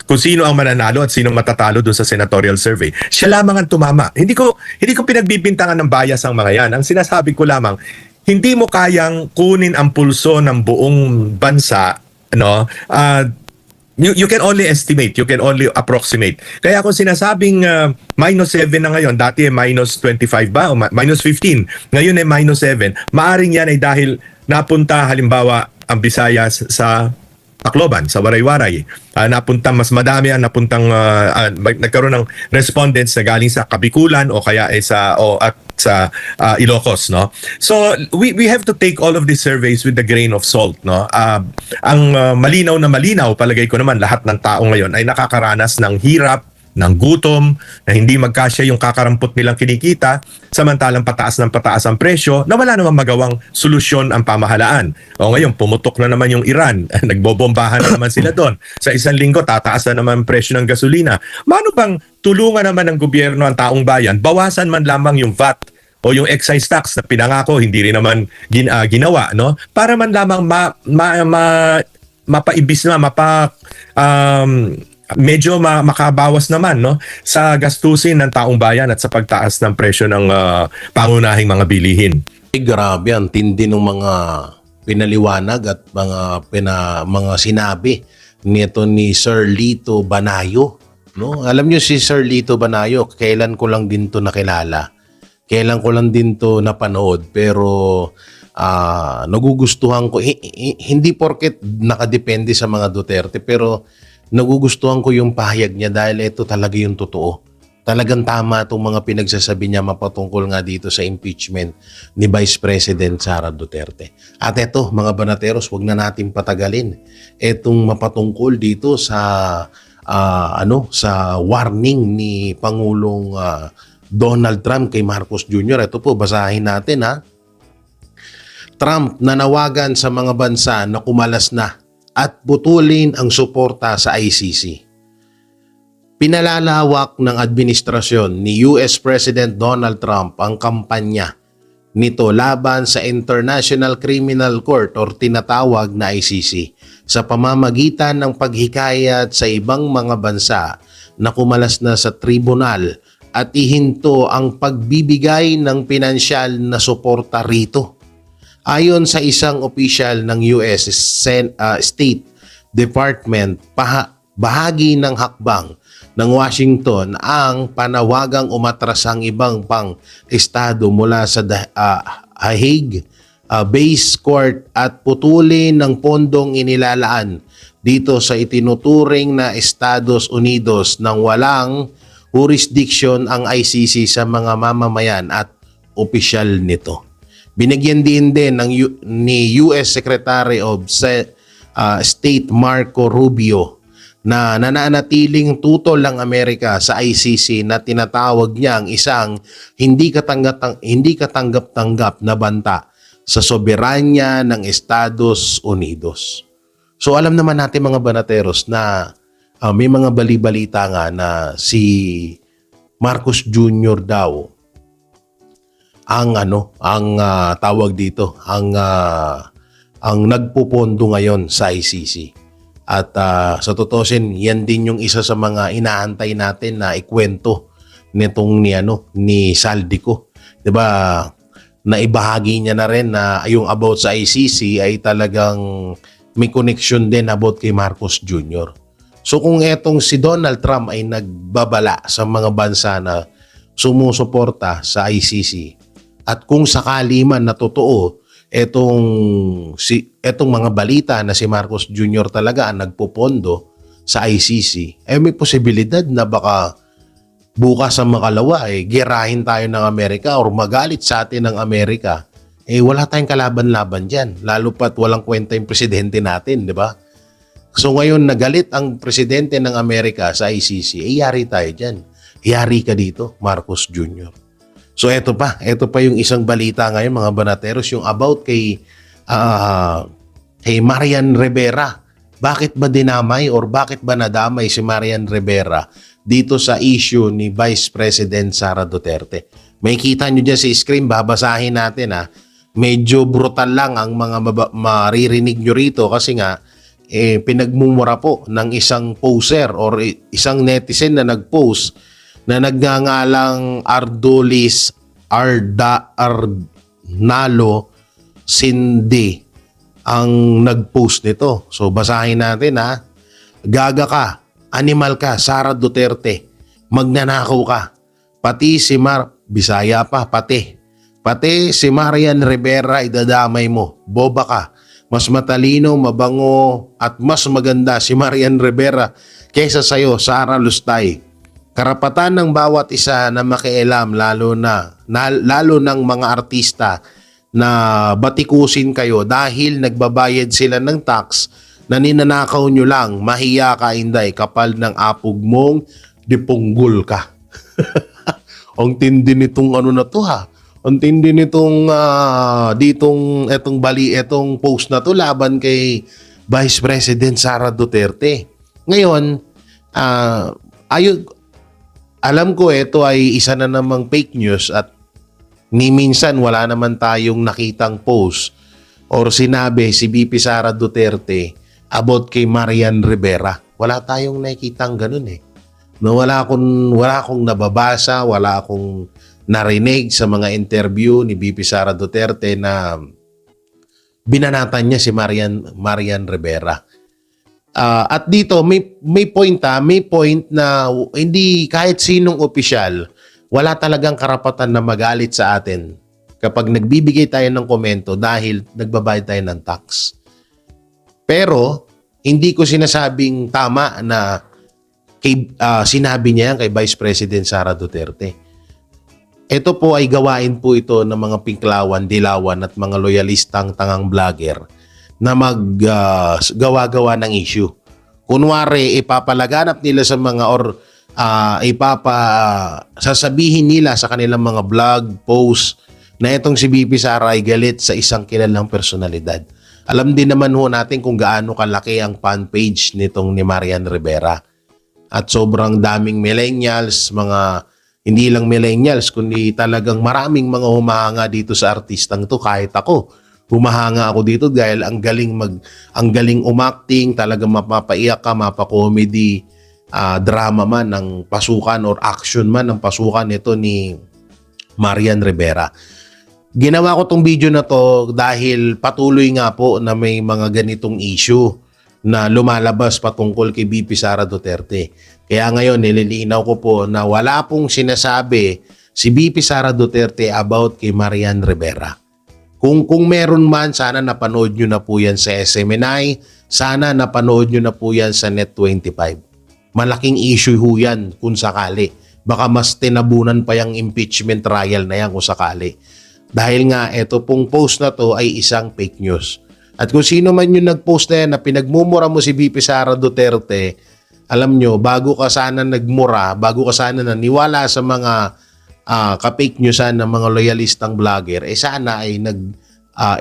kung sino ang mananalo at sino matatalo doon sa senatorial survey. Siya lamang ang tumama. Hindi ko pinagbibintangan ng bias ang mga yan. Ang sinasabi ko lamang, hindi mo kayang kunin ang pulso ng buong bansa, no? You can only estimate, you can only approximate. Kaya kung sinasabing -7 na ngayon, dati -25 ba o -15, ngayon ay -7, maaring yan ay dahil napunta halimbawa ang Visayas sa Tacloban, sa Waray-Waray. Napunta, mas madami ang napuntang nagkaroon ng respondents na galing sa Kabikulan o kaya sa Ilocos, no? So we have to take all of these surveys with a grain of salt, no? Ang malinaw na malinaw, palagay ko naman lahat ng tao ngayon ay nakakaranas ng hirap, ng gutom, na hindi magkasya yung kakarampot nilang kinikita, samantalang pataas ng pataas ang presyo, na wala namang magawang solusyon ang pamahalaan. O ngayon, pumutok na naman yung Iran, nagbobombahan na naman sila doon. Sa isang linggo, tataas na naman ang presyo ng gasolina. Mano bang tulungan naman ng gobyerno ang taong bayan, bawasan man lamang yung VAT o yung excise tax na pinangako, hindi rin naman ginawa, no? Para man lamang mapaibis na, medyo makabawas naman, no, sa gastusin ng taong bayan at sa pagtaas ng presyo ng pangunahing mga bilihin. Ay, grabe, ang tindi ng mga pinaliwanag at mga sinabi nito ni Sir Lito Banayo. No? Alam niyo si Sir Lito Banayo, kailan ko lang din to nakilala. Kailan ko lang din to napanood. Pero nagugustuhan ko, hindi porket nakadepende sa mga Duterte, pero nagugustuhan ko yung pahayag niya dahil ito talaga yung totoo. Talagang tama itong mga pinagsasabi niya mapatungkol nga dito sa impeachment ni Vice President Sara Duterte. At ito, mga banateros, wag na natin patagalin. Itong mapatungkol dito sa sa warning ni Pangulong Donald Trump kay Marcos Jr. Ito po, basahin natin ha. Trump nanawagan sa mga bansa na kumalas na at putulin ang suporta sa ICC. Pinalalawak ng administrasyon ni US President Donald Trump ang kampanya nito laban sa International Criminal Court o tinatawag na ICC sa pamamagitan ng paghikayat sa ibang mga bansa na kumalas na sa tribunal at ihinto ang pagbibigay ng pinansyal na suporta rito. Ayon sa isang opisyal ng US State Department, bahagi ng hakbang ng Washington ang panawagang umatras ang ibang pang estado mula sa Hague Base Court at putulin ng pondong inilalaan dito sa itinuturing na Estados Unidos nang walang jurisdiction ang ICC sa mga mamamayan at opisyal nito. Binigyan din ni US Secretary of State Marco Rubio na nananatiling tutol ng Amerika sa ICC na tinatawag niyang isang hindi katanggap-tanggap na banta sa soberanya ng Estados Unidos. So alam naman natin mga banateros na may mga bali-balita nga na si Marcos Jr. daw ang tawag dito, ang nagpupondo ngayon sa ICC. At sa tutusin, yan din yung isa sa mga inaantay natin na ikwento nitong ni Saldico. 'Di ba? Naibahagi niya na rin na yung about sa ICC ay talagang may connection din about kay Marcos Jr. So kung etong si Donald Trump ay nagbabala sa mga bansa na sumusuporta sa ICC at kung sakali man na totoo etong mga balita na si Marcos Jr. talaga ang nagpopondo sa ICC, may posibilidad na baka bukas ang makalawa gerahin tayo ng Amerika or magalit sa atin ng Amerika. Wala tayong kalaban-laban dyan. Lalo pat walang kwenta yung presidente natin, di ba? So ngayon nagalit ang presidente ng Amerika sa ICC, yari tayo dyan. Yari ka dito, Marcos Jr. So ito pa yung isang balita ngayon mga banateros, yung about kay Marian Rivera. Bakit ba dinamay or bakit ba nadamay si Marian Rivera dito sa issue ni Vice President Sara Duterte? May kita nyo dyan sa screen, babasahin natin ha. Medyo brutal lang ang mga maririnig nyo rito kasi nga pinagmumura po ng isang poster or isang netizen na nag-post na nagngangalang Ardolis Arnalo Cindy ang nag-post nito. So basahin natin ha. Gaga ka, animal ka, Sara Duterte. Magnanakaw ka. Pati si Bisaya pa, pati si Marian Rivera idadamay mo. Boba ka. Mas matalino, mabango at mas maganda si Marian Rivera kaysa sayo, Sara Lustay. Karapatan ng bawat isa na makialam lalo ng mga artista na batikusin kayo dahil nagbabayad sila ng tax na ninanakaw nyo lang, mahiya ka inday, kapal ng apog mong dipunggol ka. Ang tindi nitong na to ha. Ang tindi nitong etong post na to laban kay Vice President Sara Duterte. Ngayon, alam ko ito ay isa na namang fake news at ni minsan wala naman tayong nakitang post or sinabi si VP Sara Duterte about kay Marian Rivera. Wala tayong nakikitang ganun eh. No, wala akong nababasa, wala akong narinig sa mga interview ni VP Sara Duterte na binanatan niya si Marian Rivera. At dito may point na hindi kahit sinong opisyal wala talagang karapatan na magalit sa atin kapag nagbibigay tayo ng komento dahil nagbabayad tayo ng tax. Pero hindi ko sinasabing tama na sinabi niya yan kay Vice President Sara Duterte. Ito po ay gawain po ito ng mga pinklawan, dilawan at mga loyalistang tangang vlogger na gawa-gawa ng issue. Kunwari, ipapalaganap nila sa mga sasabihin nila sa kanilang mga vlog, post na itong si VP Sara ay galit sa isang kilalang personalidad. Alam din naman ho natin kung gaano kalaki ang fan page nitong ni Marian Rivera. At sobrang daming millennials, hindi lang millennials, kundi talagang maraming mga humahanga dito sa artistang to. Kahit ako, humahanga ako dito dahil ang galing umacting, talagang mapapaiyak ka, mapa-comedy, drama man ng pasukan or action man ng pasukan nito ni Marian Rivera. Ginawa ko tong video na to dahil patuloy nga po na may mga ganitong issue na lumalabas patungkol kay VP Sara Duterte. Kaya ngayon nililinaw ko po na wala pong sinasabi si VP Sara Duterte about kay Marian Rivera. Kung meron man, sana napanood nyo na po yan sa SMNI, sana napanood nyo na po yan sa Net25. Malaking issue ho yan kung sakali. Baka mas tinabunan pa yung impeachment trial na yan kung sakali. Dahil nga, ito pong post na to ay isang fake news. At kung sino man yung nag-post na yan na pinagmumura mo si VP Sara Duterte, alam nyo, bago ka sana nagmura, bago ka sana naniwala sa mga ka-fake newsan ng mga loyalistang vlogger, sana ay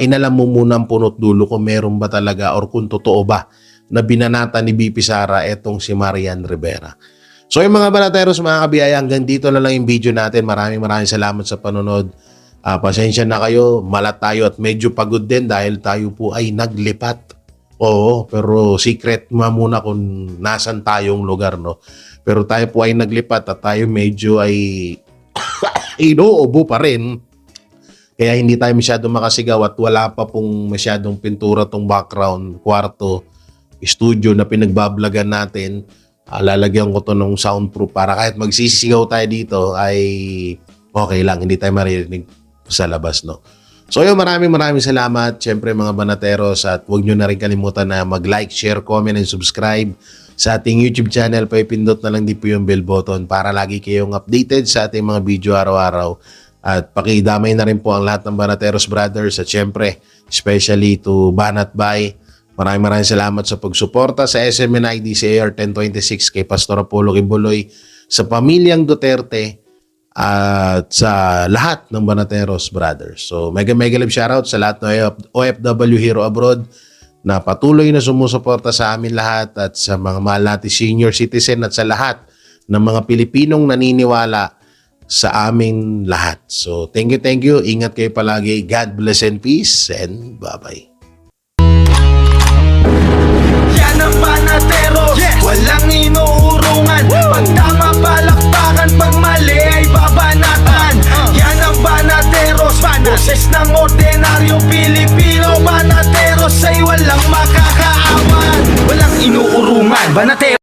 inalam mo muna ang punot dulo kung meron ba talaga or kung totoo ba na binanata ni VP Sara etong si Marian Rivera. So yung mga banateros, mga kabiyaya, hanggang dito na lang yung video natin. Maraming salamat sa panonood. Pasensya na kayo, malat tayo at medyo pagod din dahil tayo po ay naglipat. Oo, pero secret muna kung nasan tayong lugar, no? Pero tayo po ay naglipat at tayo medyo ay inuubo pa rin. Kaya hindi tayo masyadong makasigaw at wala pa pong masyadong pintura tong background, kwarto, studio na pinagbablagan natin. Lalagyan ko to ng soundproof para kahit magsisigaw tayo dito ay okay lang, hindi tayo maririnig sa labas, no? So yun, maraming salamat syempre mga banateros, at huwag nyo na rin kalimutan na mag-like, share, comment, and subscribe sa ating YouTube channel. Paipindot na lang din po yung bell button para lagi kayong updated sa ating mga video araw-araw, at pakidamay na rin po ang lahat ng Banateros Brothers, at syempre especially to Banat Bay. Maraming salamat sa pagsuporta sa SMNI DCAR 1026 kay Pastor Apollo Kibuloy, sa pamilyang Duterte, at sa lahat ng Banateros Brothers. So mega love shoutout sa lahat ng OFW Hero Abroad na patuloy na sumusuporta sa amin lahat, at sa mga mahal natin senior citizen, at sa lahat ng mga Pilipinong naniniwala sa amin lahat. So thank you. Ingat kayo palagi. God bless and peace, and bye-bye. Yan ang Banateros, walang inuurungan. Pag tama palakpakan, pag mali ay babanatan. Yan ang Banateros, boses ng ordinaryong Pilipino. Banateros ay walang makakaawan, walang inuurungan. Banateros.